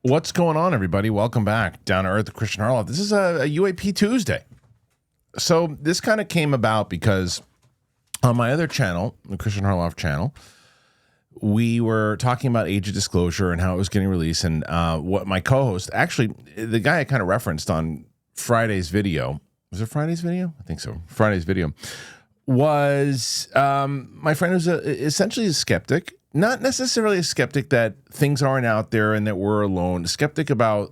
What's going on, everybody? Welcome back. Down to Earth, Kristian Harloff. This is a UAP Tuesday. So this kind of came about because on my other channel, the Kristian Harloff channel, we were talking about age of disclosure and how it was getting released. And what my co-host, actually, the guy I kind of referenced on Friday's video, was it Friday's video? I think so. Friday's video was my friend who's essentially a skeptic. Not necessarily a skeptic that things aren't out there and that we're alone. A skeptic about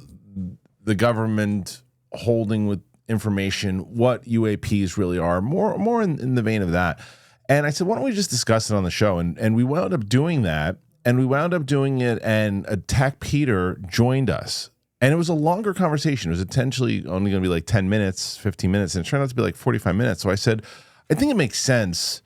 the government holding with information, what UAPs really are, more in the vein of that. And I said, why don't we just discuss it on the show? And we wound up doing that, and we wound up doing it, and Attack Peter joined us. And it was a longer conversation. It was potentially only going to be like 10 minutes, 15 minutes, and it turned out to be like 45 minutes. So I said, I think it makes sense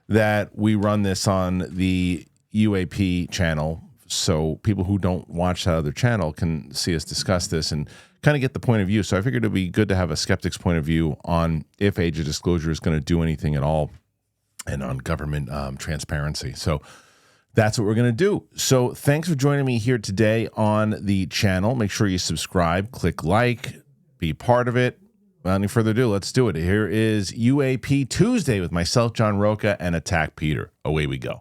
that we run this on the UAP channel so people who don't watch that other channel can see us discuss this and kind of get the point of view. So I figured it'd be good to have a skeptic's point of view on if age of disclosure is going to do anything at all and on government transparency. So that's what we're going to do. So thanks for joining me here today on the channel. Make sure you subscribe, click like, be part of it. Without any further ado, let's do it. Here is UAP Tuesday with myself, John Rocha, and Attack Peter. Away we go.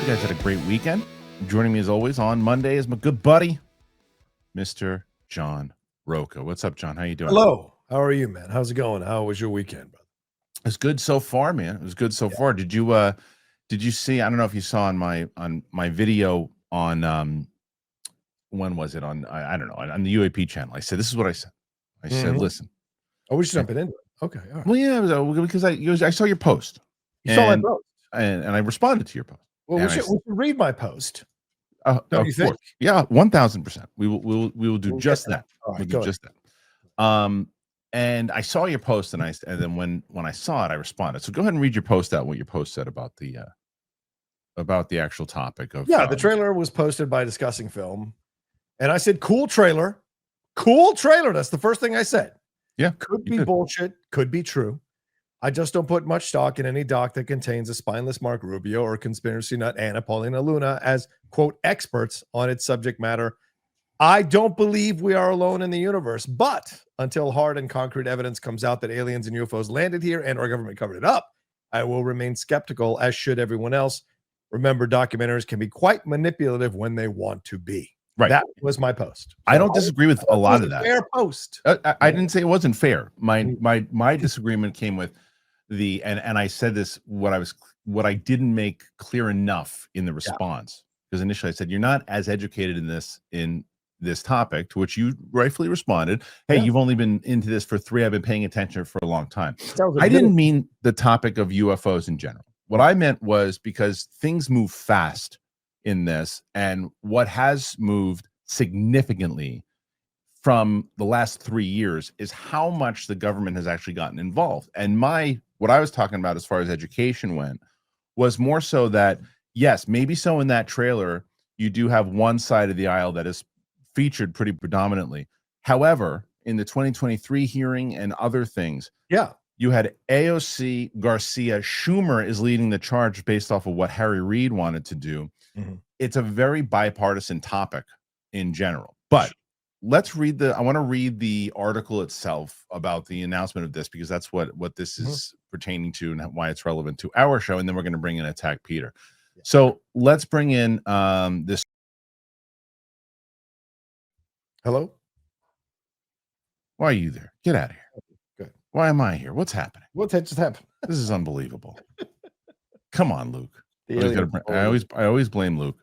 You guys had a great weekend. Joining me as always on Monday is my good buddy, Mr. John Rocha. What's up, John? How you doing? Hello. How are you, man? How's it going? How was your weekend, brother? It's good so far, man. It was good so far. Did you see? I don't know if you saw on my video on when was it on? I don't know, on the UAP channel. I said, this is what I said. I said, listen. Oh, we're just jumping into it. Okay. All right. Well, yeah, because I saw your post. You saw my post, and I responded to your post. Well, we should read my post. Don't you think? Yeah, 1,000%. We will do just that. Right, we'll do just that. And I saw your post, and then when I saw it, I responded. So go ahead and read your post out. What your post said about the actual topic of the trailer was posted by Discussing Film, and I said, "Cool trailer, cool trailer." That's the first thing I said. Yeah, could be bullshit, could be true. I just don't put much stock in any doc that contains a spineless Mark Rubio or conspiracy nut Anna Paulina Luna as, quote, experts on its subject matter. I don't believe we are alone in the universe, but until hard and concrete evidence comes out that aliens and UFOs landed here and our government covered it up, I will remain skeptical, as should everyone else. Remember, documentaries can be quite manipulative when they want to be. Right. That was my post. I don't disagree with a lot of that. Fair post. I didn't say it wasn't fair. My disagreement came with and I said this, what I didn't make clear enough in the response, because initially I said, you're not as educated in this topic, to which you rightfully responded, hey, you've only been into this for 3, I've been paying attention for a long time. I didn't mean the topic of UFOs in general. What I meant was because things move fast in this, and what has moved significantly from the last 3 years is how much the government has actually gotten involved. And what I was talking about as far as education went was more so that, yes, maybe so in that trailer, you do have one side of the aisle that is featured pretty predominantly. However, in the 2023 hearing and other things, you had AOC, Garcia, Schumer is leading the charge based off of what Harry Reid wanted to do. It's a very bipartisan topic in general. But let's read I want to read the article itself about the announcement of this, because that's what this is pertaining to and why it's relevant to our show. And then we're going to bring in Attack Peter. So let's bring in this. Hello? Why are you there? Get out of here. Good. Why am I here? What's happening? What just happened? This is unbelievable. Come on, Luke. I always blame Luke.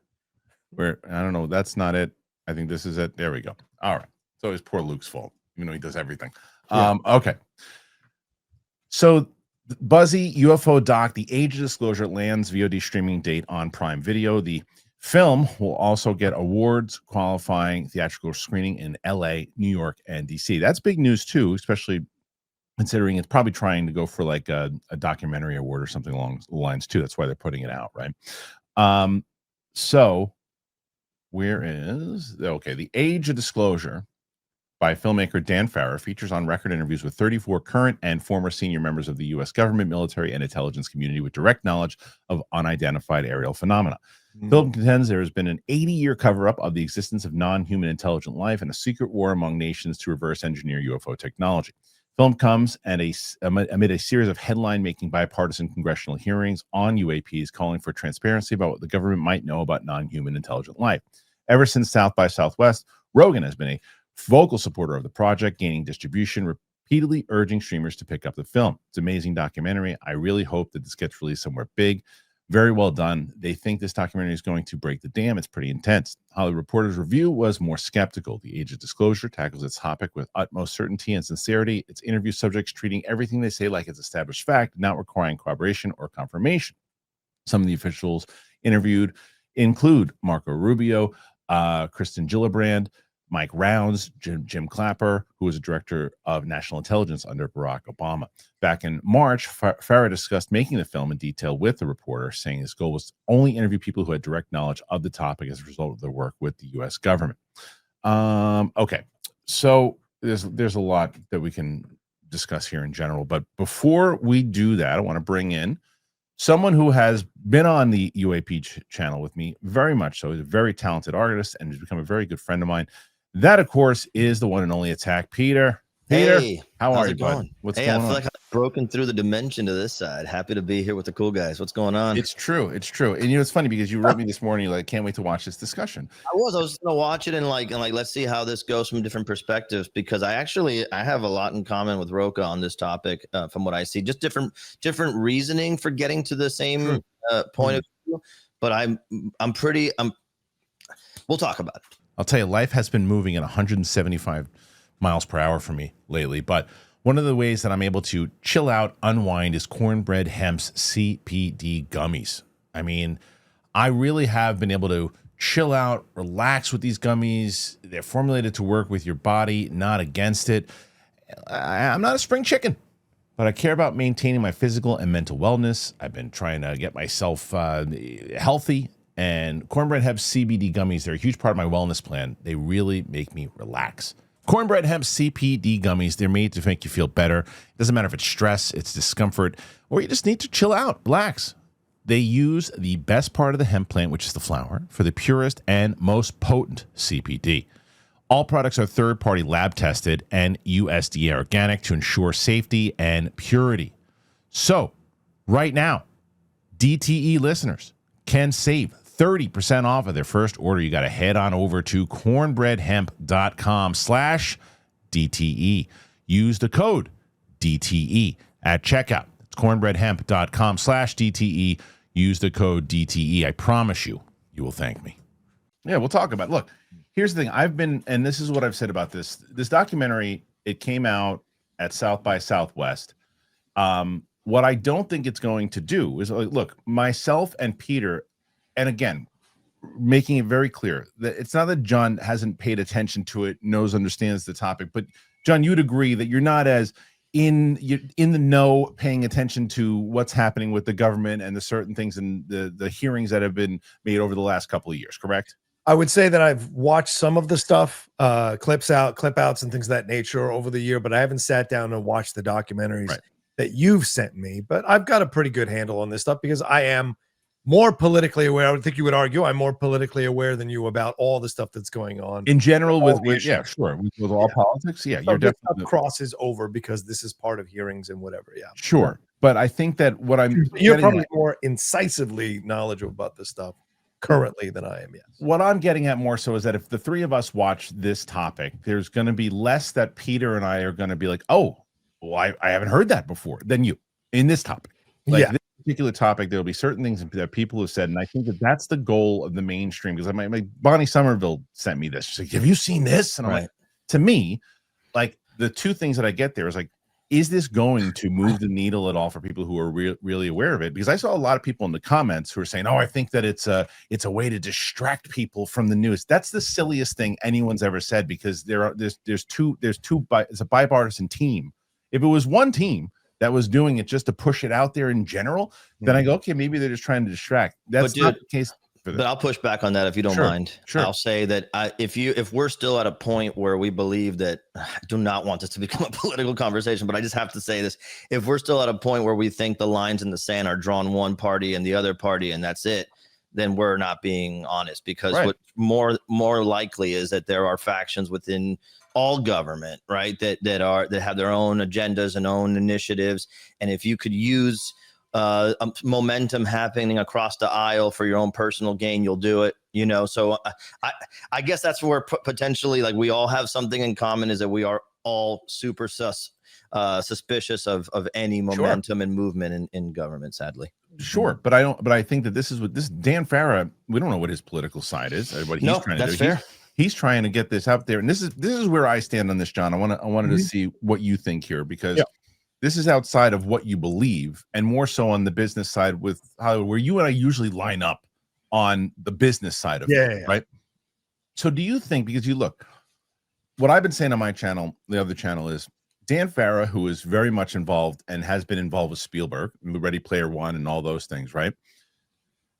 Where I don't know. That's not it. I think this is it. There we go. All right. It's always poor Luke's fault, even though he does everything. Okay. So Buzzy UFO doc, The Age of Disclosure, lands VOD streaming date on Prime Video. The film will also get awards qualifying theatrical screening in LA, New York, and DC. That's big news too, especially considering it's probably trying to go for like a documentary award or something along the lines too. That's why they're putting it out, right? So where is The Age of Disclosure by filmmaker Dan Farrer features on record interviews with 34 current and former senior members of the U.S. government, military, and intelligence community with direct knowledge of unidentified aerial phenomena. Film contends there has been an 80-year cover-up of the existence of non-human intelligent life and a secret war among nations to reverse engineer UFO technology. Film comes amid a series of headline-making bipartisan congressional hearings on UAPs calling for transparency about what the government might know about non-human intelligent life. Ever since South by Southwest, Rogan has been a vocal supporter of the project, gaining distribution, repeatedly urging streamers to pick up the film. It's an amazing documentary. I really hope that this gets released somewhere big. Very well done. They think this documentary is going to break the dam. It's pretty intense. Hollywood Reporter's review was more skeptical. The Age of Disclosure tackles its topic with utmost certainty and sincerity. Its interview subjects treating everything they say like it's established fact, not requiring corroboration or confirmation. Some of the officials interviewed include Marco Rubio, Kristen Gillibrand, Mike Rounds, Jim Clapper, who was a director of national intelligence under Barack Obama. Back in March, Farrer discussed making the film in detail with the reporter, saying his goal was to only interview people who had direct knowledge of the topic as a result of their work with the U.S. government. Okay, so there's a lot that we can discuss here in general, but before we do that, I want to bring in someone who has been on the UAP channel with me very much so. He's a very talented artist and has become a very good friend of mine. That, of course, is the one and only Attack Peter. Peter, hey, how are how's you, it going? bud? What's Hey, going I feel on? like I've broken through the dimension to this side. Happy to be here with the cool guys. What's going on? It's true. It's true. And you know, it's funny because you wrote me this morning, you're like, can't wait to watch this discussion. I was gonna watch it and like let's see how this goes from different perspectives, because I have a lot in common with Rocha on this topic, from what I see. Just different reasoning for getting to the same point of view. But we'll talk about it. I'll tell you, life has been moving at 175 miles per hour for me lately, but one of the ways that I'm able to chill out, unwind, is Cornbread Hemp's CBD gummies. I mean, I really have been able to chill out, relax with these gummies. They're formulated to work with your body, not against it. I'm not a spring chicken, but I care about maintaining my physical and mental wellness. I've been trying to get myself healthy. And Cornbread Hemp CBD gummies, they're a huge part of my wellness plan. They really make me relax. Cornbread Hemp CBD gummies, they're made to make you feel better. It doesn't matter if it's stress, it's discomfort, or you just need to chill out, relax. They use the best part of the hemp plant, which is the flower, for the purest and most potent CBD. All products are third-party lab tested and USDA organic to ensure safety and purity. So, right now, DTE listeners can save 30% off of their first order. You got to head on over to cornbreadhemp.com/DTE. Use the code DTE at checkout. It's cornbreadhemp.com/DTE. Use the code DTE. I promise you, you will thank me. Yeah, we'll talk about it. Look, here's the thing. And this is what I've said about this documentary. It came out at South by Southwest. What I don't think it's going to do is, look, myself and Peter, and again, making it very clear that it's not that John hasn't paid attention to it, understands the topic, but John, you'd agree that you're not as in the know, paying attention to what's happening with the government and the certain things and the hearings that have been made over the last couple of years, correct? I would say that I've watched some of the stuff, clip outs and things of that nature over the year, but I haven't sat down and watched the documentaries that you've sent me. But I've got a pretty good handle on this stuff because I am more politically aware. I would think you would argue I'm more politically aware than you about all the stuff that's going on in general with yeah, sure, with all politics. Yeah, so you're definitely crosses over because this is part of hearings and whatever. Yeah, sure. But I think that you're probably more incisively knowledgeable about this stuff currently than I am. Yes. What I'm getting at more so is that if the three of us watch this topic, there's going to be less that Peter and I are going to be like, oh, well, I haven't heard that before than you in this topic. Like this particular topic, there'll be certain things that people have said, and I think that that's the goal of the mainstream. Because my Bonnie Somerville sent me this. She's like, "Have you seen this?" And I'm like, to me, like the two things that I get there is like, is this going to move the needle at all for people who are really aware of it? Because I saw a lot of people in the comments who are saying, "Oh, I think that it's a way to distract people from the news." That's the silliest thing anyone's ever said, because it's a bipartisan team. If it was one team that was doing it just to push it out there in general, then I go, okay, maybe they're just trying to distract. That's not the case. But I'll push back on that if you don't mind. Sure. I'll say that if we're still at a point where we believe that, I do not want this to become a political conversation, but I just have to say this. If we're still at a point where we think the lines in the sand are drawn one party and the other party and that's it, then we're not being honest, because what more likely is that there are factions within all government, right, that have their own agendas and own initiatives. And if you could use momentum happening across the aisle for your own personal gain, you'll do it, so I guess that's where potentially, like, we all have something in common, is that we are all super suspicious of any momentum and movement in government, sadly. Sure, but I think that this is what this Dan Farah, we don't know what his political side is, what he's trying to do. Fair. He's trying to get this out there, and this is where I stand on this, John. I wanted to see what you think here, because this is outside of what you believe, and more so on the business side, with where you and I usually line up on the business side of it, right? So do you think, because you look, what I've been saying on my channel, the other channel, is Dan Farah, who is very much involved and has been involved with Spielberg, Ready Player One, and all those things, right?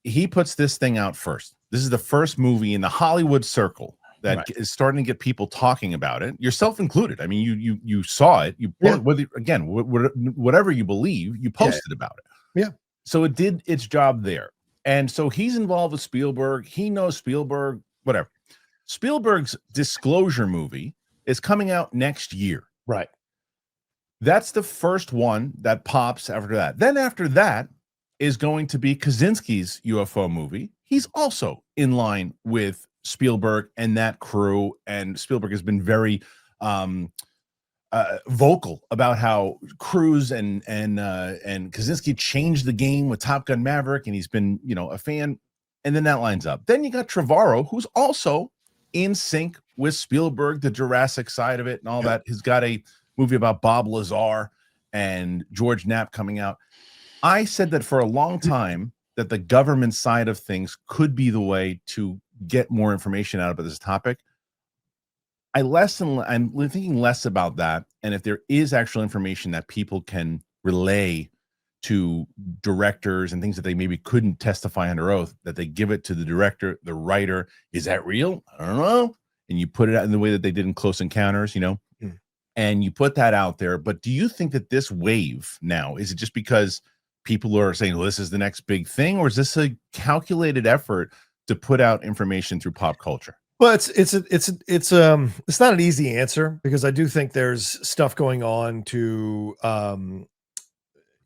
He puts this thing out first. This is the first movie in the Hollywood circle that is starting to get people talking about it, yourself included. I mean, you saw it. Whatever you believe, you posted about it. Yeah. So it did its job there. And so he's involved with Spielberg. He knows Spielberg, whatever. Spielberg's Disclosure movie is coming out next year. Right. That's the first one that pops after that. Then after that is going to be Kaczynski's UFO movie. He's also in line with Spielberg and that crew, and Spielberg has been very vocal about how Cruise and Kaczynski changed the game with Top Gun Maverick, and he's been a fan. And then that lines up. Then you got Trevorrow, who's also in sync with Spielberg, the Jurassic side of it and all that. He's got a movie about Bob Lazar and George Knapp coming out. I said that for a long time, that the government side of things could be the way to get more information out about this topic. I'm thinking less about that. And if there is actual information that people can relay to directors and things that they maybe couldn't testify under oath, that they give it to the director, the writer. Is that real? I don't know. And you put it out in the way that they did in Close Encounters, and you put that out there. But do you think that this wave now, is it just because people are saying, well, this is the next big thing, or is this a calculated effort to put out information through pop culture? Well, it's not an easy answer, because I do think there's stuff going on to kind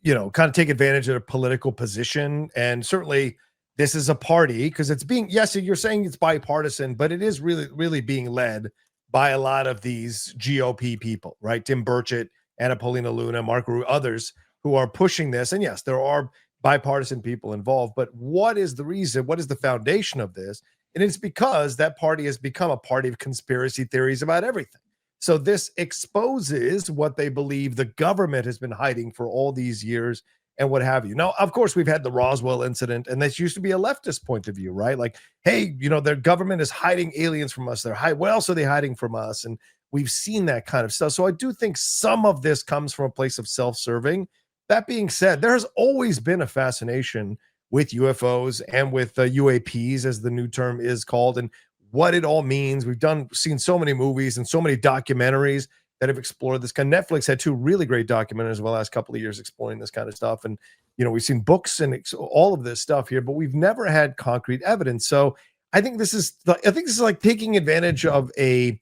of take advantage of a political position. And certainly this is a party, because it's being, yes, you're saying it's bipartisan, but it is really being led by a lot of these GOP people, right? Tim Burchett, Anna Paulina Luna, Mark Rue, others who are pushing this. And yes, there are bipartisan people involved, but what is the reason? What is the foundation of this? And it's because that party has become a party of conspiracy theories about everything. So this exposes what they believe the government has been hiding for all these years and what have you. Now, of course, we've had the Roswell incident, and this used to be a leftist point of view, right? Like, hey, their government is hiding aliens from us. What else are they hiding from us? And we've seen that kind of stuff. So I do think some of this comes from a place of self-serving. That being said, there has always been a fascination with UFOs and with UAPs, as the new term is called, and what it all means. We've seen so many movies and so many documentaries that have explored this kind. Netflix had 2 really great documentaries in the last couple of years exploring this kind of stuff. And, we've seen books and all of this stuff here, but we've never had concrete evidence. So I think this is like taking advantage of a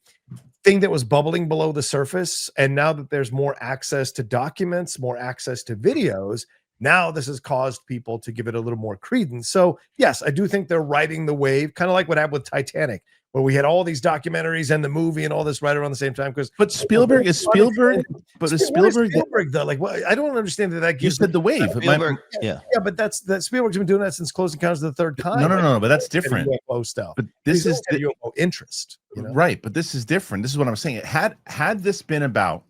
thing that was bubbling below the surface. And now that there's more access to documents, more access to videos, now this has caused people to give it a little more credence. So yes, I do think they're riding the wave, kind of like what happened with Titanic, where we had all these documentaries and the movie and all this right around the same time. But Spielberg is Spielberg though. Like, well, I don't understand that gives. You said the wave. Yeah, but that Spielberg's been doing that since Close Encounters of the Third Kind. No, but that's different. UFO stuff. But this is UFO interest, right? But this is different. This is what I'm saying. Had this been about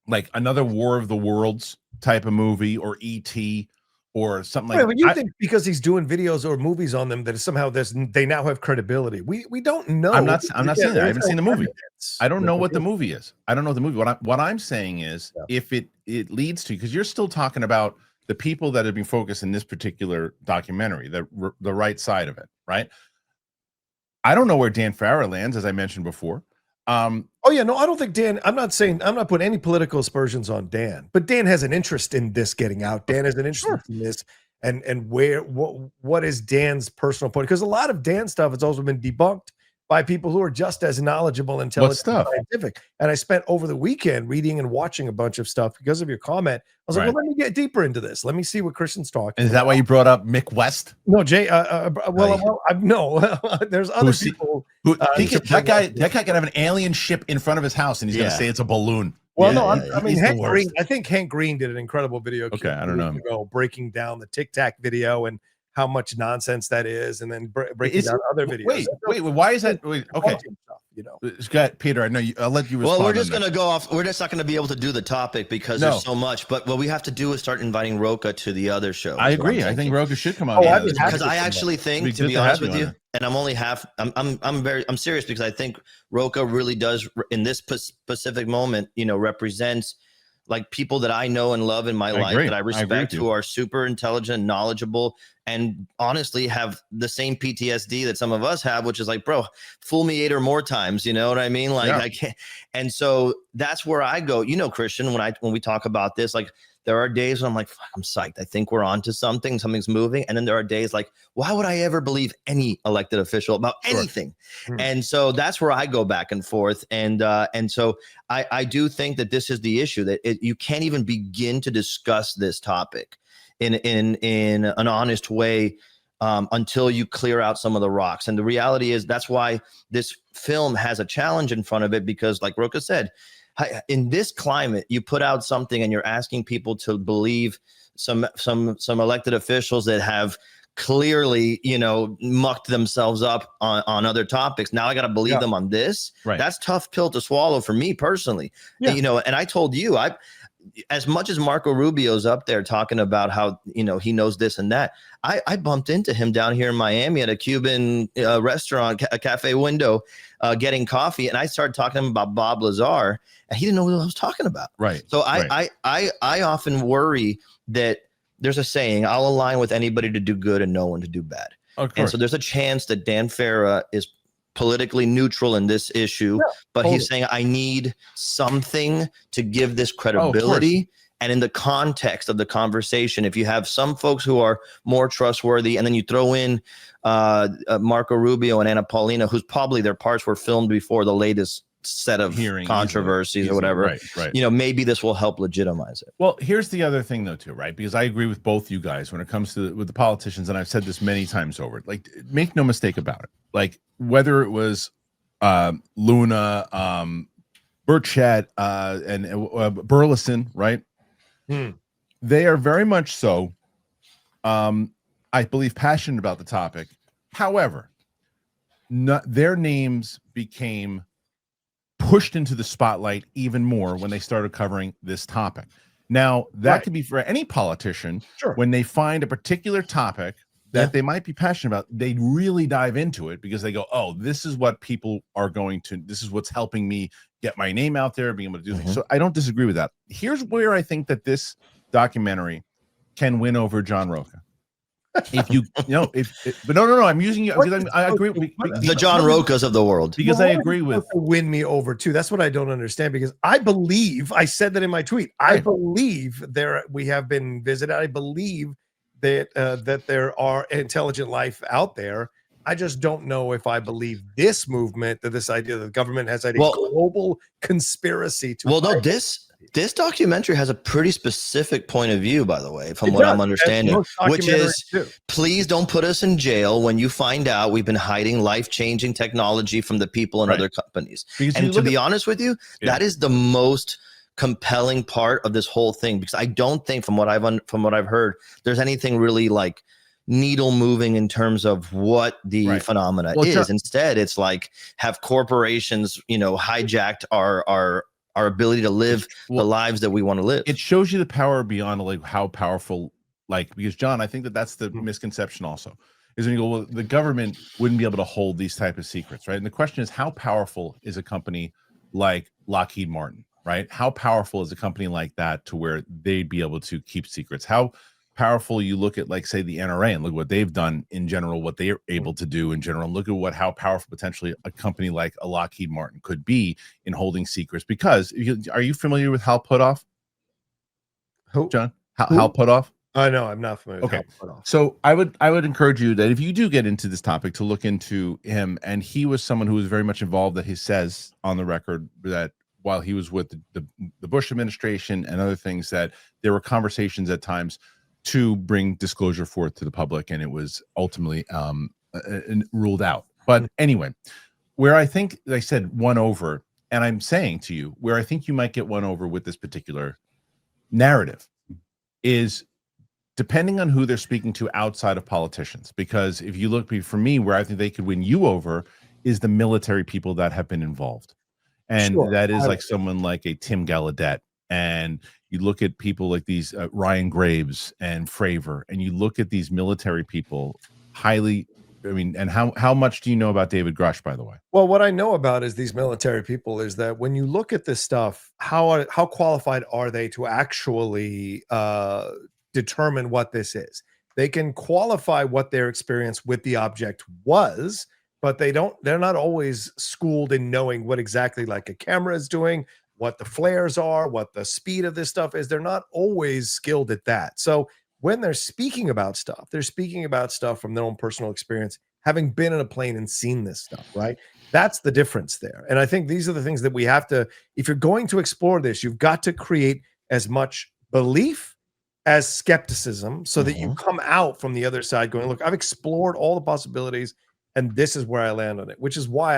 like another War of the Worlds type of movie, or E.T., or something Right, like but that. you think because he's doing videos or movies on them that somehow they now have credibility. We don't know. I'm not saying that. I there's haven't seen the no movie. evidence I don't that know the what the movie- movie is. I don't know the movie. What I'm saying is, Yeah. if it leads to, because you're still talking about the people that have been focused in this particular documentary, the right side of it, right? I don't know where Dan Farah lands, as I mentioned before. Oh yeah, no, I don't think Dan. I'm not putting any political aspersions on Dan, but Dan has an interest in this getting out. Dan has an interest in this, and what is Dan's personal point? Because a lot of Dan stuff has also been debunked by people who are just as knowledgeable, intelligent, stuff? and scientific. And I spent over the weekend reading and watching a bunch of stuff because of your comment. I was like, Right. well, let me get deeper into this. Let me see what Kristian's talking. And is that why you brought up Mick West? No, Jay. No. There's other people. That guy can have an alien ship in front of his house, and he's going to say it's a balloon. Well, Yeah, no, I mean, he's the Hank worst. Green. I think Hank Green did an incredible video. Okay, I don't know. Ago, breaking down the Tic Tac video and how much nonsense that is, and then breaking down other videos. Wait, why is that? Wait, okay, stuff, you know. Scott, Peter, I know you. I'll let you respond. Well, we're just going to go off. We're just not going to be able to do the topic because No. there's so much. But what we have to do is start inviting Rocha to the other show. I agree. I think Rocha should come on. Oh, I'd be happy because I actually think, to be honest with you, and I'm only half. I'm serious because I think Rocha really does in this specific moment. Represents like people that I know and love in my life that I respect, who are super intelligent, knowledgeable, and honestly have the same PTSD that some of us have, which is like, bro, fool me 8 or more times. You know what I mean? Like I can't. And so that's where I go. Kristian, when we talk about this, like there are days when I'm like, fuck, I'm psyched. I think we're onto something. Something's moving. And then there are days like, why would I ever believe any elected official about anything? And so that's where I go back and forth. And so I do think that this is the issue, that you can't even begin to discuss this topic in an honest way until you clear out some of the rocks. And the reality is that's why this film has a challenge in front of it, because like Rocha said, in this climate, you put out something and you're asking people to believe some elected officials that have clearly, mucked themselves up on other topics. Now I got to believe them on this. Right. That's tough pill to swallow for me personally. Yeah. And I told you, as much as Marco Rubio's up there talking about how, he knows this and that, I bumped into him down here in Miami at a Cuban restaurant, a cafe window, getting coffee. And I started talking to him about Bob Lazar, and he didn't know what I was talking about. Right. So I often worry that there's a saying, I'll align with anybody to do good and no one to do bad. And so there's a chance that Dan Farah is politically neutral in this issue, but he's saying, I need something to give this credibility. And in the context of the conversation, if you have some folks who are more trustworthy, and then you throw in Marco Rubio and Anna Paulina, whose probably their parts were filmed before the latest set of controversies or whatever, maybe this will help legitimize it. Well, here's the other thing though, too, right? Because I agree with both you guys when it comes to with the politicians, and I've said this many times over. Like, make no mistake about it. Like, whether it was Luna, Burchett, and Burleson, right? They are very much so, I believe, passionate about the topic. However, their names became pushed into the spotlight even more when they started covering this topic. Now, that could be for any politician. When they find a particular topic that they might be passionate about, they really dive into it because they go, oh, this is what people are going to, this is what's helping me get my name out there, being able to do things. So I don't disagree with that. Here's where I think that this documentary can win over John Rocha. If but no, I'm using you. I agree with the John Rochas of the world, because I agree with win me over too. That's what I don't understand, because I believe, I said that in my tweet, I believe we have been visited. I believe that there are intelligent life out there. I just don't know if I believe this movement, that this idea that the government has a global conspiracy to. Well, no, this documentary has a pretty specific point of view, by the way, from what I'm understanding, which is please don't put us in jail when you find out we've been hiding life-changing technology from the people in other companies. And to be honest with you, that is the most compelling part of this whole thing, because I don't think, from what I've heard, there's anything really like needle moving in terms of what the phenomena is. Instead, it's like, have corporations, hijacked our ability to live the lives that we want to live. It shows you the power beyond like how powerful Like, because John, I think that that's the misconception also, is when you go, well, the government wouldn't be able to hold these type of secrets, right? And the question is, how powerful is a company like Lockheed Martin, right? How powerful is a company like that to where they'd be able to keep secrets? How powerful, you look at, like, say, the NRA, and look what they've done in general, what they're able to do in general, and look at how powerful potentially a company like a Lockheed Martin could be in holding secrets. Because are you familiar with Hal Puthoff, John? Hal Puthoff? I know, I'm not familiar with Okay. Hal Puthoff. So I would encourage you that if you do get into this topic, to look into him. And he was someone who was very much involved, that he says on the record that while he was with the Bush administration and other things, that there were conversations at times to bring disclosure forth to the public, and it was ultimately ruled out. But anyway, where I think, like I said, won over, and I'm saying to you, where I think you might get won over with this particular narrative is depending on who they're speaking to outside of politicians. Because if you look, for me, where I think they could win you over is the military people that have been involved. And that is like someone like a Tim Gallaudet. And you look at people like these Ryan Graves and Fravor, and you look at these military people highly. I mean, and how much do you know about David Grush, by the way? Well, what I know about is these military people is that when you look at this stuff, how qualified are they to actually determine what this is? They can qualify what their experience with the object was, but they're not always schooled in knowing what exactly, like, a camera is doing, what the flares are, what the speed of this stuff is. They're not always skilled at that. So when they're speaking about stuff, they're speaking about stuff from their own personal experience, having been in a plane and seen this stuff, right? That's the difference there. And I think these are the things that we have to, if you're going to explore this, you've got to create as much belief as skepticism, so that you come out from the other side going, look, I've explored all the possibilities, and this is where I land on it, which is why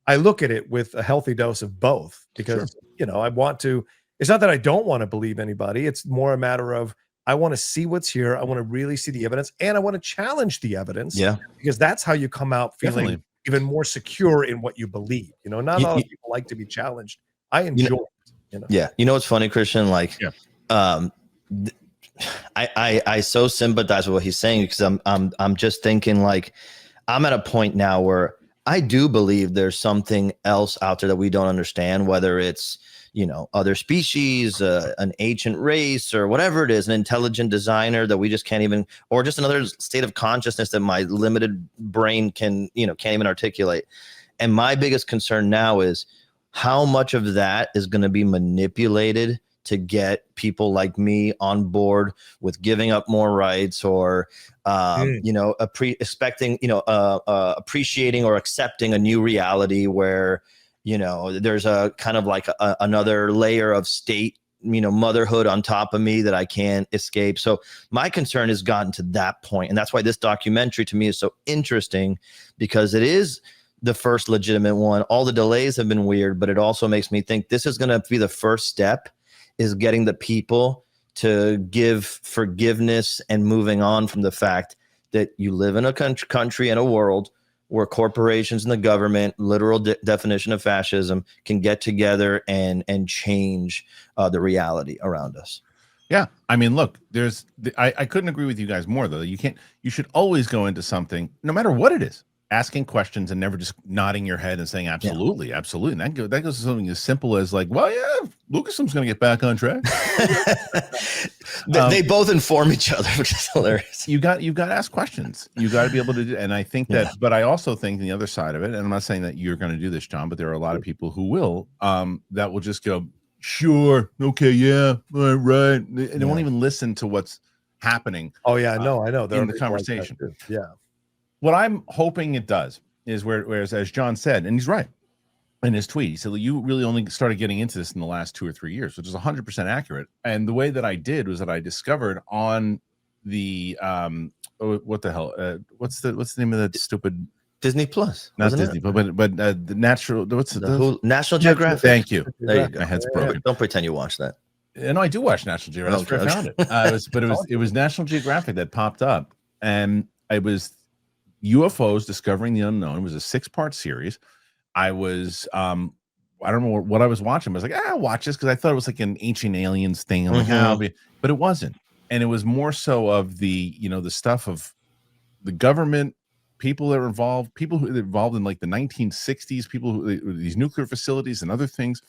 I look at it with a healthy dose of both, because I want to, it's not that I don't want to believe anybody. It's more a matter of, I want to see what's here. I want to really see the evidence, and I want to challenge the evidence. Yeah. Because that's how you come out feeling even more secure in what you believe. Not a lot of people like to be challenged. I enjoy it. Yeah. You know what's funny, Kristian? Like, I so sympathize with what he's saying, because I'm just thinking, like, I'm at a point now where I do believe there's something else out there that we don't understand, whether it's, other species, an ancient race, or whatever it is, an intelligent designer that we just can't even, or just another state of consciousness that my limited brain can't even articulate. And my biggest concern now is how much of that is going to be manipulated to get people like me on board with giving up more rights, or appreciating or accepting a new reality where there's a kind of like another layer of state motherhood on top of me that I can't escape. So my concern has gotten to that point, and that's why this documentary to me is so interesting, because it is the first legitimate one. All the delays have been weird, but it also makes me think this is going to be the first step, is getting the people to give forgiveness and moving on from the fact that you live in a country and a world where corporations and the government, literal definition of fascism, can get together and change the reality around us. Yeah. I mean, look, I couldn't agree with you guys more, though. You should always go into something, no matter what it is, asking questions and never just nodding your head and saying, absolutely, absolutely. And that goes to something as simple as, like, well, yeah, Lucasfilm's going to get back on track. They both inform each other, which is hilarious. You got to ask questions. You got to be able to do, and I think that, but I also think the other side of it, and I'm not saying that you're going to do this, John, but there are a lot of people who will, that will just go, sure, okay, yeah, right. And they won't even listen to what's happening. Oh yeah, no, I know. In the conversation. Like yeah. What I'm hoping it does is whereas, as John said, and he's right in his tweet, he said, you really only started getting into this in the last 2 or 3 years, which is 100% accurate. And the way that I did was that I discovered on the what the hell? What's the name of that stupid Disney Plus? Not Disney, but the natural. What's the National Geographic? Thank you. There you go. My head's broken. Don't pretend you watched that. And I do watch National Geographic. That's where I found it. It was National Geographic that popped up, and it was UFOs Discovering the Unknown. It was a 6-part series. I was I don't know what I was watching. I was like, I'll watch this because I thought it was like an ancient aliens thing. I'm like, but it wasn't. and it was more so of the, you know, the stuff of the government, people that were involved, people who were involved in like the 1960s, people who these nuclear facilities and other things.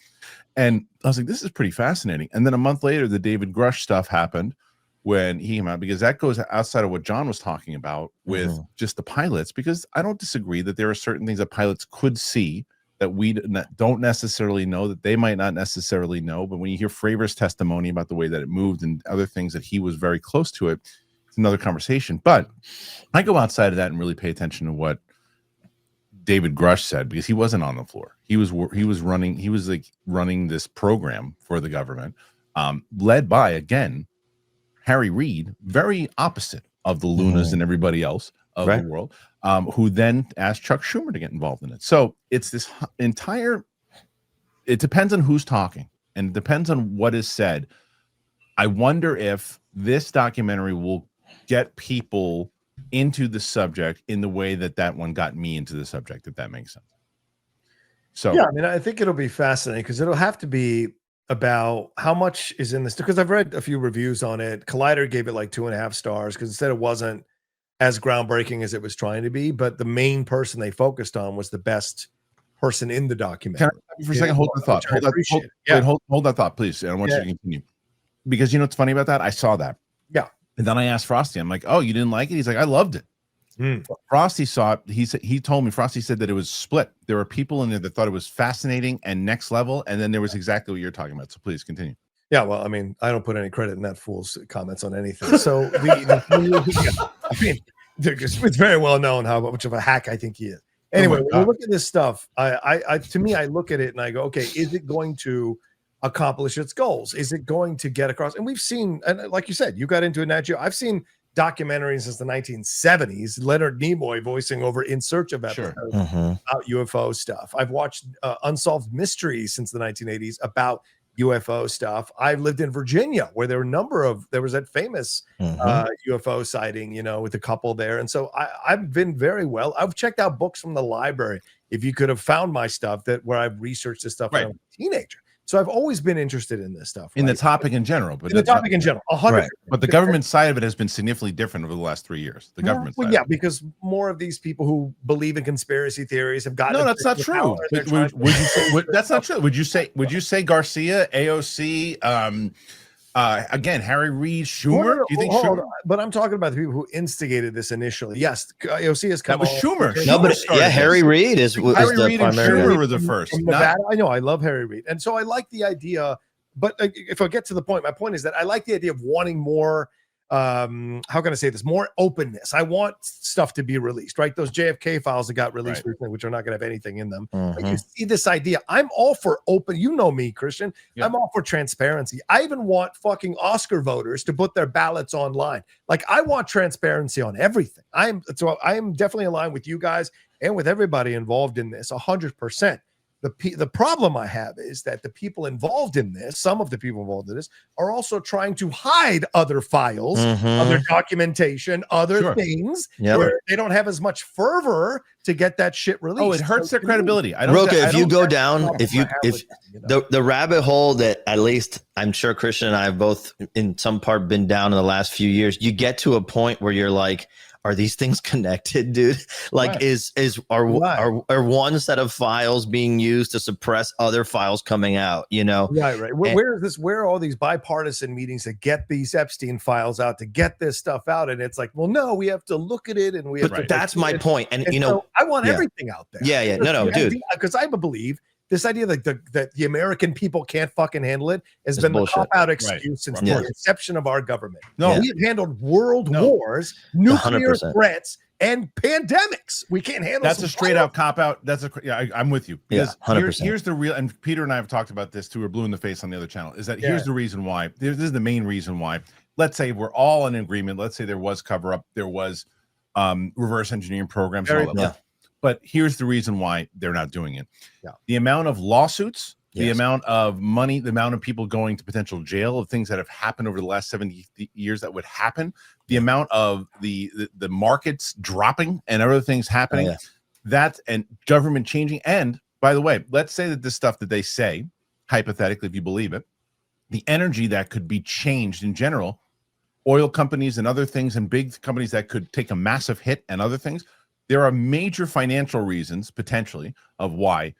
And I was like, this is pretty fascinating. And then a month later, the David Grush stuff happened when he came out, because that goes outside of what John was talking about with just the pilots, because I don't disagree that there are certain things that pilots could see that we don't necessarily know, that they might not necessarily know. But when you hear Fravor's testimony about the way that it moved and other things that he was very close to it, it's another conversation. But I go outside of that and really pay attention to what David Grush said, because he wasn't on the floor. He was running this program for the government, led by, again, Harry Reid, very opposite of the Lunas and everybody else of the world, who then asked Chuck Schumer to get involved in it. So it's this entire, it depends on who's talking and it depends on what is said. I wonder if this documentary will get people into the subject in the way that that one got me into the subject, if that makes sense. So yeah, I mean, I think it'll be fascinating because it'll have to be about how much is in this, because I've read a few reviews on it. Collider gave it like 2.5 stars because it said it wasn't as groundbreaking as it was trying to be, but the main person they focused on was the best person in the documentary. Can I, for a second, hold the thought. Hold that thought, please. I want you to continue. Because you know what's funny about that? I saw that. Yeah. And then I asked Frosty, I'm like, oh, you didn't like it? He's like, I loved it. Frosty saw it. He told me, Frosty said that it was split. There were people in there that thought it was fascinating and next level. And then there was exactly what you're talking about. So please continue. Yeah, well, I mean, I don't put any credit in that fool's comments on anything. So I mean, it's very well known how much of a hack I think he is. Anyway, when you look at this stuff, to me, I look at it and I go, okay, is it going to accomplish its goals? Is it going to get across? And we've seen, and like you said, you got into it, Nat Geo. I've seen documentaries since the 1970s, Leonard Nimoy voicing over In Search of episodes about UFO stuff. I've watched Unsolved Mysteries since the 1980s about UFO stuff. I lived in Virginia where there was that famous UFO sighting, you know, with a couple there. And so I've been I've checked out books from the library. If you could have found my stuff where I've researched this stuff when I was a teenager. So I've always been interested in this stuff. In the topic in general. But in the topic in general, 100%. But the government side of it has been significantly different over the last 3 years. The government side. Yeah, because more of these people who believe in conspiracy theories have gotten. No, that's not true. Would you say that's not true? Would you say Garcia, AOC, again, Harry Reid, Schumer? Do you think Schumer? But I'm talking about the people who instigated this initially. Yes, AOC has come. That was Schumer. No, but Harry Reid is the Reid and primary. Schumer were the first. Nevada, I know. I love Harry Reid, and so I like the idea. But if I get to the point, my point is that I like the idea of wanting more. How can I say this? More openness. I want stuff to be released, right? Those JFK files that got released recently, which are not going to have anything in them. But you see this idea. I'm all for open. You know me, Kristian. Yeah. I'm all for transparency. I even want fucking Oscar voters to put their ballots online. Like I want transparency on everything. I am definitely aligned with you guys and with everybody involved in this 100%. The problem I have is that the people involved in this, some of the people involved in this, are also trying to hide other files, other documentation, other things where they don't have as much fervor to get that shit released. Oh, it hurts their credibility. Rocha, if you go down, if the rabbit hole that at least I'm sure Kristian and I have both in some part been down in the last few years, you get to a point where you're like, are these things connected, dude? Like, are one set of files being used to suppress other files coming out? You know, right. Where are all these bipartisan meetings to get these Epstein files out, to get this stuff out? And it's like, well, no, we have to look at it, and we. But that's my point. And you know, so I want everything out there. Yeah. No, dude. Because I believe this idea that the American people can't fucking handle it has been bullshit. The cop-out excuse since the inception of our government. No, we have handled world wars, nuclear 100%. threats, and pandemics. We can't handle. That's a straight out cop-out. I'm with you. Because 100%. Here's the real, and Peter and I have talked about this too. We're blue in the face on the other channel. Is that here's the reason why. This is the main reason why. Let's say we're all in agreement. Let's say there was cover-up. There was reverse engineering programs. And all that. But here's the reason why they're not doing it. The amount of lawsuits, the amount of money, the amount of people going to potential jail, of things that have happened over the last 70 years that would happen, the amount of the markets dropping and other things happening, that and government changing. And by the way, let's say that this stuff that they say, hypothetically, if you believe it, the energy that could be changed in general oil companies and other things, and big companies that could take a massive hit and other things, there are major financial reasons potentially of why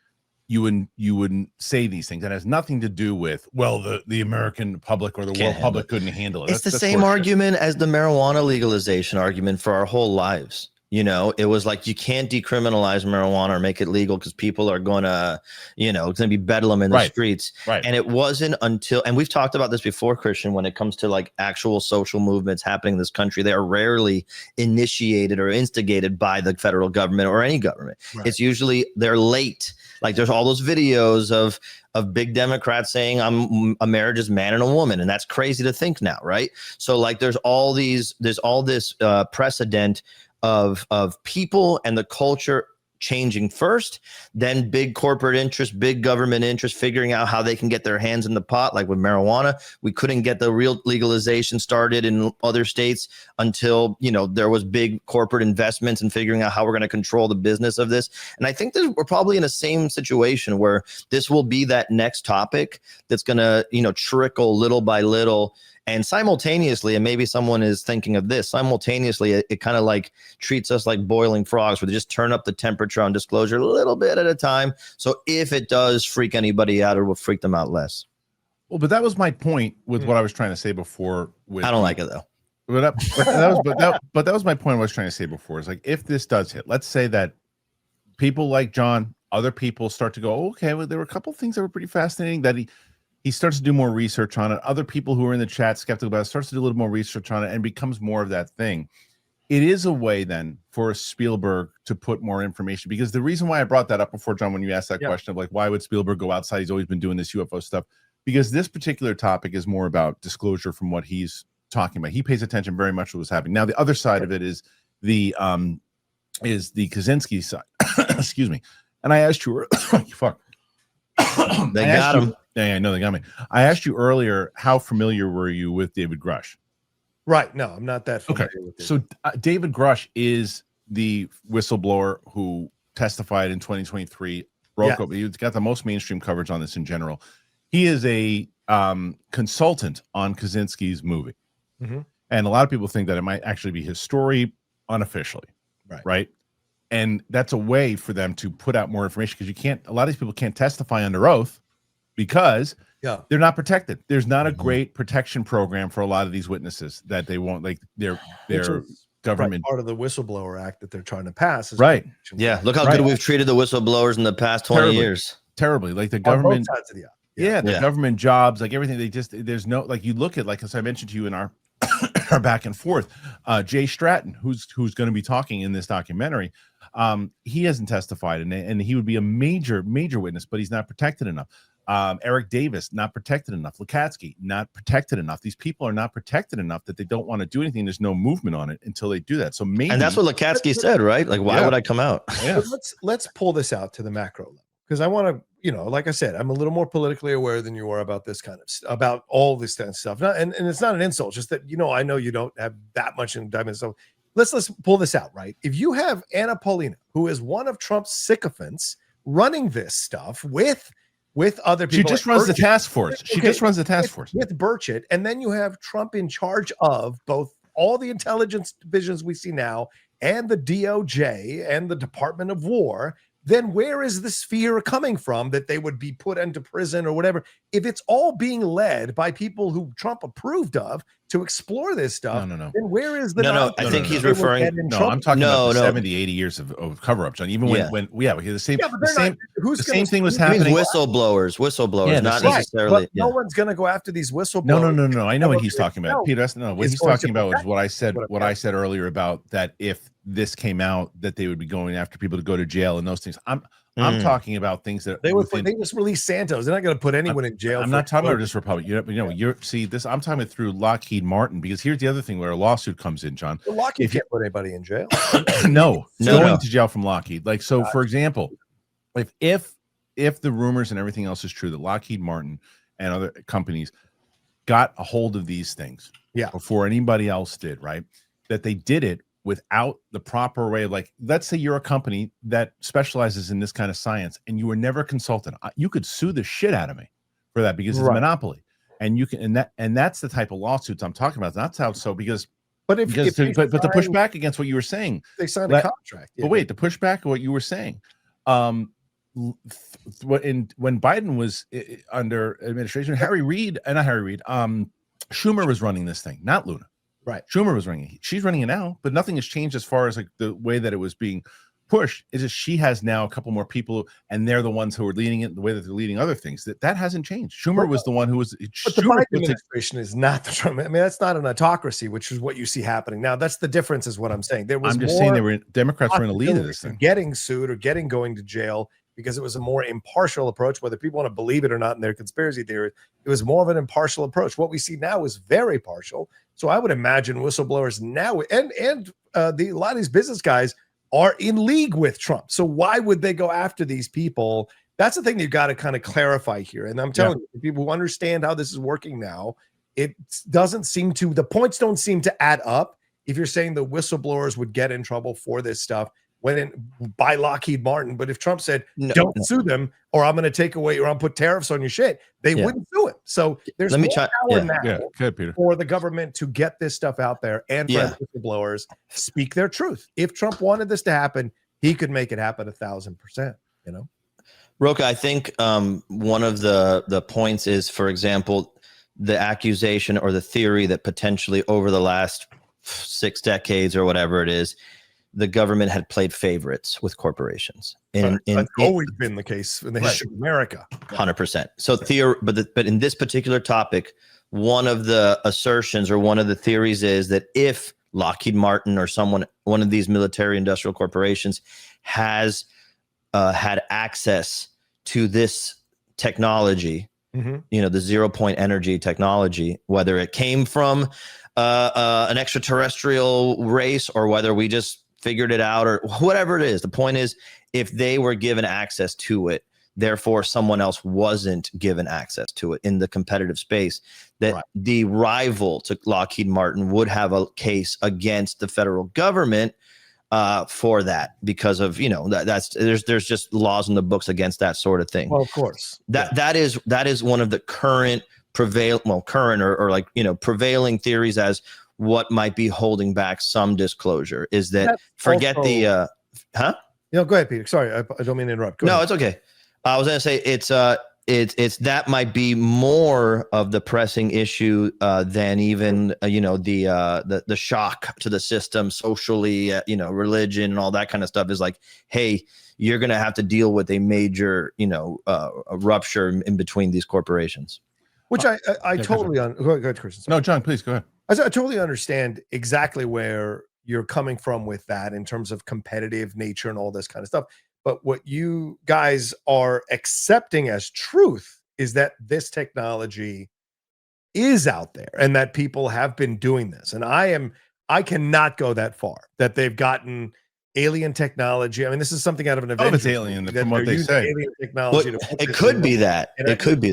you wouldn't say these things. That has nothing to do with, well, the American public or the world public couldn't handle it. It's the same argument as the marijuana legalization argument for our whole lives. You know, it was like, you can't decriminalize marijuana or make it legal because people are going to, you know, it's going to be bedlam in the streets. Right. And it wasn't until, and we've talked about this before, Kristian, when it comes to like actual social movements happening in this country, they are rarely initiated or instigated by the federal government or any government. Right. It's usually they're late. Like there's all those videos of big Democrats saying a marriage is man and a woman. And that's crazy to think now. Right. So like there's all this precedent of people and the culture changing first, then big corporate interest, big government interest, figuring out how they can get their hands in the pot. Like with marijuana, we couldn't get the real legalization started in other states until, you know, there was big corporate investments and figuring out how we're going to control the business of this. And I think we're probably in the same situation where this will be that next topic that's going to, you know, trickle little by little. And simultaneously, and maybe someone is thinking of this, simultaneously, it kind of like treats us like boiling frogs, where they just turn up the temperature on disclosure a little bit at a time. So if it does freak anybody out, it will freak them out less. Well, but that was my point with what I was trying to say before. I don't like it though. But that was my point. I was trying to say before is like, if this does hit, let's say that people like John, other people start to go, oh, okay, well, there were a couple of things that were pretty fascinating that he starts to do more research on it. Other people who are in the chat skeptical about it starts to do a little more research on it and becomes more of that thing. It is a way then for Spielberg to put more information, because the reason why I brought that up before, John, when you asked that question of like, why would Spielberg go outside? He's always been doing this UFO stuff, because this particular topic is more about disclosure from what he's talking about. He pays attention very much to what's happening. Now, the other side of it is the Kaczynski side. Excuse me. And I asked you, fuck. They got him. Yeah, I know they got me. I asked you earlier, how familiar were you with David Grush? Right. No, I'm not that familiar with it. So David Grush is the whistleblower who testified in 2023. He's got the most mainstream coverage on this in general. He is a consultant on Kaczynski's movie. Mm-hmm. And a lot of people think that it might actually be his story unofficially. Right. And that's a way for them to put out more information, because a lot of these people can't testify under oath because they're not protected. There's not a great protection program for a lot of these witnesses that they won't, like their government. Part of the Whistleblower Act that they're trying to pass. Right. Yeah. Look how good we've treated the whistleblowers in the past 20 years. Terribly. Like the government. On both sides of the government jobs, like everything. There's no, like you look at, like, as I mentioned to you in our back and forth, Jay Stratton, who's going to be talking in this documentary. He hasn't testified, and he would be a major witness, but he's not protected enough. Eric Davis, not protected enough. Lukatsky, not protected enough. These people are not protected enough that they don't want to do anything. There's no movement on it until they do that. So maybe, and that's what Lukatsky said, right? Like, why would I come out? Yeah. Let's pull this out to the macro level, because I want to, like I said, I'm a little more politically aware than you are about this kind of about all this kind of stuff. And it's not an insult, just that I know you don't have that much in diamond. So let's pull this out, right? If you have Anna Paulina, who is one of Trump's sycophants, running this stuff with other people. She just runs the task force. She just runs the task force with Burchett. And then you have Trump in charge of both all the intelligence divisions we see now and the DOJ and the Department of War. Then where is this fear coming from that they would be put into prison or whatever? If it's all being led by people who Trump approved of to explore this stuff, no. Then where is the I think he's referring. No, I'm talking about the 70, 80 years of cover-up, John. Even when the same thing was happening. Whistleblowers, not necessarily. No one's going to go after these whistleblowers. No. I know what he's talking about, Peter. What he's talking about was what I said earlier about that. If this came out, that they would be going after people to go to jail and those things. I'm talking about things that they just released Santos. They're not going to put anyone in jail. I'm not talking about just Republic. I'm talking about through Lockheed Martin, because here's the other thing where a lawsuit comes in, John. Well, Lockheed can't put anybody in jail. No. Going to jail from Lockheed. Like, so for example, if the rumors and everything else is true that Lockheed Martin and other companies got a hold of these things before anybody else did, right? That they did it without the proper way of, like, let's say you're a company that specializes in this kind of science and you were never consulted. You could sue the shit out of me for that, because it's a monopoly. and you can, and that's the type of lawsuits I'm talking about. That's how. So because But if to push back against what you were saying, they signed a contract. But wait, to push back what you were saying, when Biden was under administration, Schumer was running this thing, not Luna. Right. Schumer was running it. She's running it now, but nothing has changed as far as like the way that it was being pushed. Is just she has now a couple more people, and they're the ones who are leading it the way that they're leading other things. That hasn't changed. Schumer was the one who was. But the Biden administration is not the Trump. I mean, that's not an autocracy, which is what you see happening now. That's the difference, is what I'm saying. I'm just saying Democrats were in the lead of this thing, getting sued or going to jail, because it was a more impartial approach. Whether people want to believe it or not in their conspiracy theory, it was more of an impartial approach. What we see now is very partial. So I would imagine whistleblowers now and a lot of these business guys are in league with Trump. So why would they go after these people? That's the thing you've got to kind of clarify here. And I'm telling you, people who understand how this is working now, it doesn't seem to, the points don't seem to add up. If you're saying the whistleblowers would get in trouble for this stuff by Lockheed Martin, but if Trump said, don't sue them, or I'm going to take away, or I'll put tariffs on your shit, they wouldn't sue him. So there's more power now for the government to get this stuff out there, and for whistleblowers speak their truth. If Trump wanted this to happen, he could make it happen 1,000%, you know? Rocha, I think one of the points is, for example, the accusation or the theory that potentially over the last 6 decades or whatever it is, the government had played favorites with corporations. That's always been the case in the history of America. 100%. So but in this particular topic, one of the assertions or one of the theories is that if Lockheed Martin or one of these military industrial corporations has had access to this technology, the 0 point energy technology, whether it came from an extraterrestrial race or whether we just figured it out or whatever it is. The point is, if they were given access to it, therefore someone else wasn't given access to it in the competitive space, that the rival to Lockheed Martin would have a case against the federal government for that, because of, there's just laws in the books against that sort of thing. Well, of course. That is one of the current prevailing theories as what might be holding back some disclosure, is that go ahead, Peter. Sorry, I don't mean to interrupt. No, it's okay. I was going to say it's that might be more of the pressing issue than even the shock to the system socially, religion and all that kind of stuff, is like, hey, you're going to have to deal with a major a rupture in between these corporations. Which I totally go ahead, Kristian. No, John, please go ahead. I totally understand exactly where you're coming from with that in terms of competitive nature and all this kind of stuff. But what you guys are accepting as truth is that this technology is out there and that people have been doing this. And I cannot go that far that they've gotten alien technology. I mean, this is something out of an event. It's alien from what they say. Alien technology it could be that. It could be,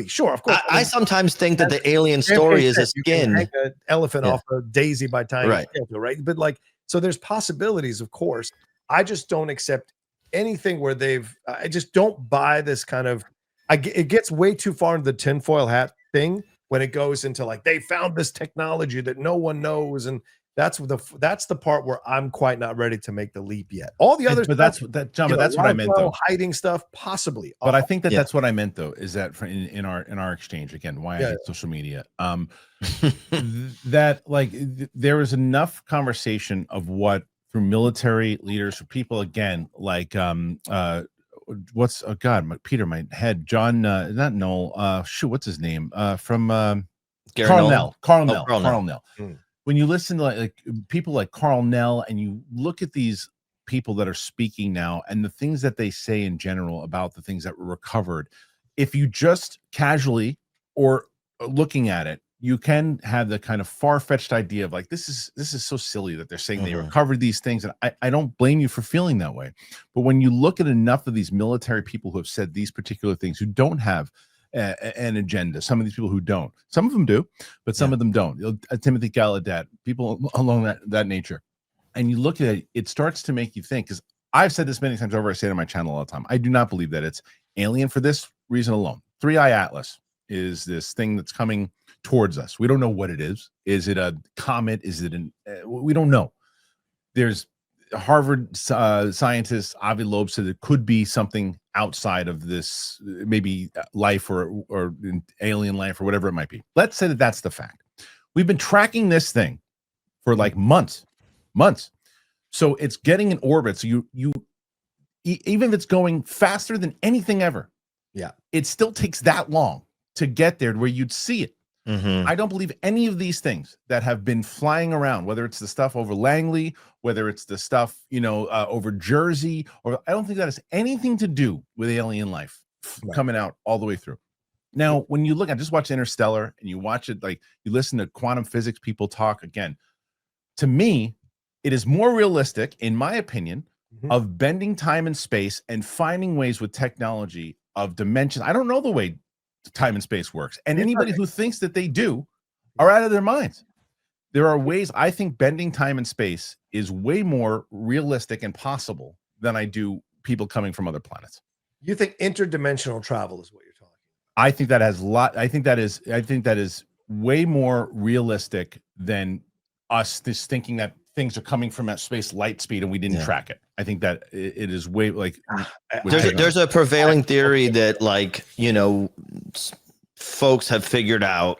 sure, of course. I sometimes think that the alien story is a skin. Hang an elephant off a daisy by tying it together, right? But so there's possibilities, of course. I just don't accept anything where I just don't buy this kind of, it gets way too far into the tinfoil hat thing when it goes into they found this technology that no one knows, and that's the part where I'm quite not ready to make the leap yet. All the other stuff, that's what I meant, though. Hiding stuff, possibly. But I think that's what I meant, though, is that in our exchange, again, why I hate social media, that there is enough conversation of what through military leaders, for people, again, Peter, my head, John, not Noel, what's his name? From Carl Nell. Carl Nell. When you listen to people like Carl Nell, and you look at these people that are speaking now and the things that they say in general about the things that were recovered, if you just casually or looking at it, you can have the kind of far-fetched idea of this is so silly that they're saying they recovered these things. And I don't blame you for feeling that way. But when you look at enough of these military people who have said these particular things, who don't have an agenda, some of these people who don't, some of them do, but some of them don't. Timothy Gallaudet, people along that nature. And you look at it, it starts to make you think, because I've said this many times over, I say it on my channel all the time, I do not believe that it's alien for this reason alone. 3i Atlas. is this thing that's coming towards us. We don't know what it is. Is it a comet? Is it we don't know. There's Harvard scientist Avi Loeb said it could be something outside of this, maybe life or alien life or whatever it might be. Let's say that that's the fact. We've been tracking this thing for like months. So it's getting in orbit. So you even if it's going faster than anything ever, it still takes that long to get there to where you'd see it. I don't believe any of these things that have been flying around, whether it's the stuff over Langley, whether it's the stuff, over Jersey, or I don't think that has anything to do with alien life coming out all the way through. Now, when you look, I just watched Interstellar and you watch it, like you listen to quantum physics people talk again. To me, it is more realistic, in my opinion, of bending time and space and finding ways with technology of dimensions. I don't know the way time and space works, and anybody who thinks that they do are out of their minds. There are ways. I think bending time and space is way more realistic and possible than I do people coming from other planets. You think interdimensional travel is what you're talking about? I think that has a lot. I think that is way more realistic than us just thinking that things are coming from at space light speed and we didn't track it. I think that it is way like there's a prevailing theory that folks have figured out,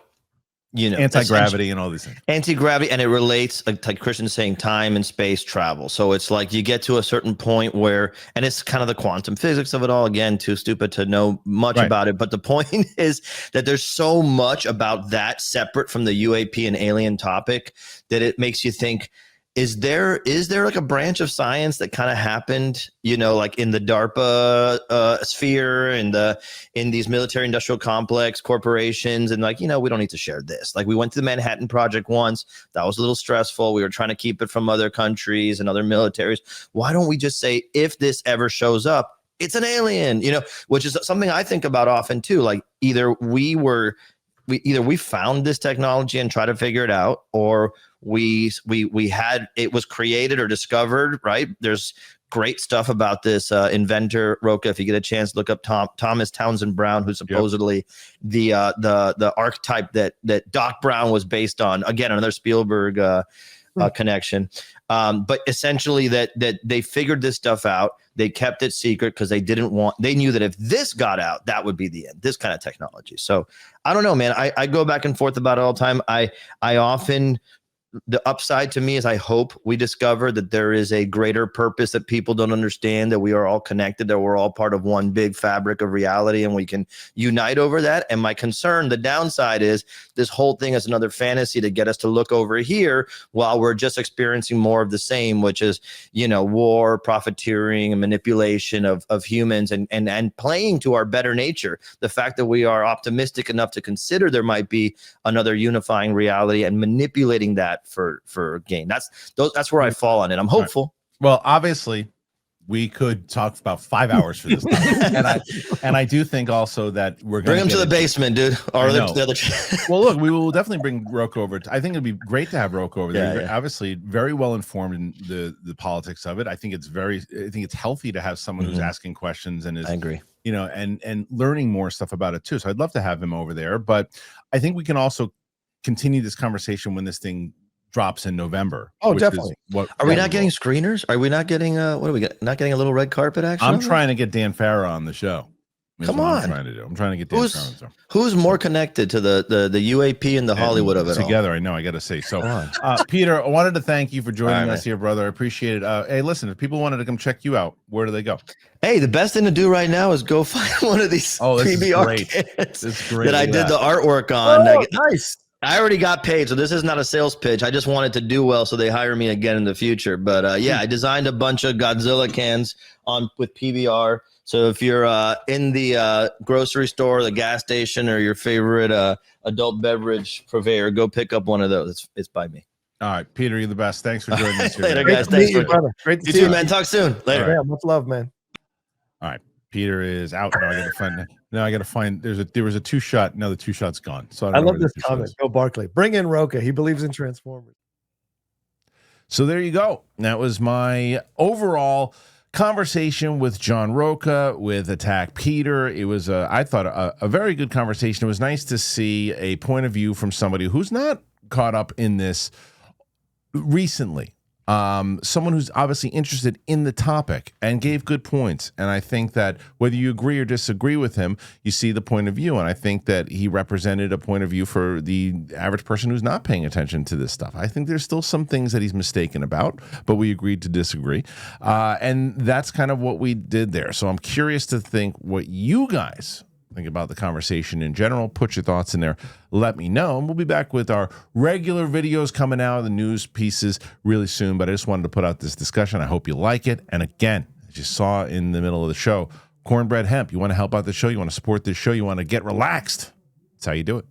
anti-gravity and all these things. Anti-gravity, and it relates, like Kristian's saying, time and space travel. So it's like you get to a certain point where, and it's kind of the quantum physics of it all. Again, too stupid to know much about it. But the point is that there's so much about that separate from the UAP and alien topic that it makes you think, is there like a branch of science that kind of happened, like in the DARPA sphere and in these military industrial complex corporations, and like, we don't need to share this. Like we went to the Manhattan Project once, that was a little stressful. We were trying to keep it from other countries and other militaries. Why don't we just say, if this ever shows up, it's an alien, which is something I think about often too. Like either we found this technology and try to figure it out, or we had, it was created or discovered, right? There's great stuff about this inventor, Rocha. If you get a chance, look up Thomas Townsend Brown, who's supposedly the archetype that Doc Brown was based on. Again, another Spielberg connection. But essentially that they figured this stuff out. They kept it secret because they knew that if this got out, that would be the end, this kind of technology. So I don't know, man. I go back and forth about it all the time. I often, the upside to me is I hope we discover that there is a greater purpose that people don't understand, that we are all connected, that we're all part of one big fabric of reality, and we can unite over that. And my concern, the downside, is this whole thing is another fantasy to get us to look over here while we're just experiencing more of the same, which is, war, profiteering, and manipulation of humans, and playing to our better nature. The fact that we are optimistic enough to consider there might be another unifying reality and manipulating that for gain. That's where I fall on it. I'm hopeful. Well, obviously, we could talk about 5 hours for this topic. and I do think also that we're going to bring him to the basement, dude. Or the other. Well, look, we will definitely bring Rocha over. I think it'd be great to have Rocha over there. Yeah. Obviously, very well informed in the politics of it. I think it's healthy to have someone who's asking questions and is. I agree. And learning more stuff about it too. So I'd love to have him over there. But I think we can also continue this conversation when this thing drops in November. Oh, definitely. Are we not getting screeners? Are we not getting what do we get? Not getting a little red carpet action? I'm trying to get Dan Farah on the show. Come on. I'm trying to get Dan Farah on. Who's more connected to the UAP and the Hollywood of it together? I know, I got to say. So Peter, I wanted to thank you for joining us here, brother. I appreciate it. Hey, listen, if people wanted to come check you out, where do they go? Hey, the best thing to do right now is go find one of these PBR kits that I did the artwork on. Oh, nice. I already got paid, so this is not a sales pitch. I just wanted to do well so they hire me again in the future. But I designed a bunch of Godzilla cans with PBR. So if you're in the grocery store, the gas station, or your favorite adult beverage purveyor, go pick up one of those. It's by me. All right, Peter, you're the best. Thanks for joining us here. Later, guys. Thanks for brother. Great to you see too, you, man. Talk soon. Later. Yeah, much love, man. All right. Peter is out. Now I got to find. There was a 2-shot. Now the 2-shot's gone. So I love this comment. Go Barkley. Bring in Rocha. He believes in Transformers. So there you go. That was my overall conversation with John Rocha, with Attack Peter. It was, I thought, a very good conversation. It was nice to see a point of view from somebody who's not caught up in this recently. Someone who's obviously interested in the topic and gave good points. And I think that whether you agree or disagree with him, you see the point of view. And I think that he represented a point of view for the average person who's not paying attention to this stuff. I think there's still some things that he's mistaken about, but we agreed to disagree. And that's kind of what we did there. So I'm curious to think what you guys think about the conversation in general. Put your thoughts in there. Let me know. And we'll be back with our regular videos coming out, the news pieces really soon. But I just wanted to put out this discussion. I hope you like it. And again, as you saw in the middle of the show, Cornbread Hemp. You want to help out the show? You want to support this show? You want to get relaxed? That's how you do it.